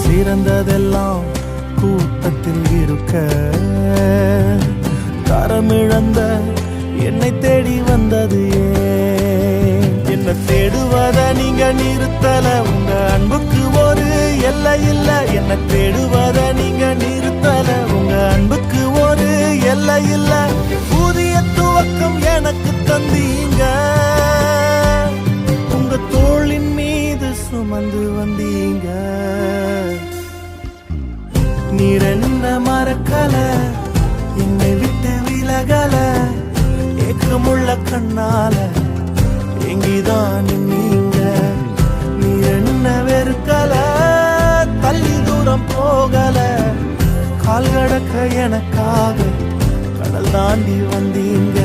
சிறந்ததெல்லாம் கூட்டத்தில் இருக்க தரமிழந்த என்னை தேடி வந்தது ஏன்? என்ன தேடுவத நீங்க நிறுத்தல, உங்க அன்புக்கு ஒரு எல்லை இல்ல. என்ன தேடுவத நீங்க நிறுத்தல, உங்க அன்புக்கு ஒரு எல்லை இல்ல. புதிய துவக்கம் எனக்கு தந்தீங்க, உங்க தோளின் மீது சுமந்து வந்தீங்க. நீர் என்ன மறக்கல, என்னை விட்டு விலகல, ஏக்கமுள்ள கண்ணால எங்கிதான் நீங்க. நீர் என்ன வெறுக்கல, தள்ளி தூரம் போகல, கால் கடக்க எனக்காக கடல் தாண்டி வந்தீங்க.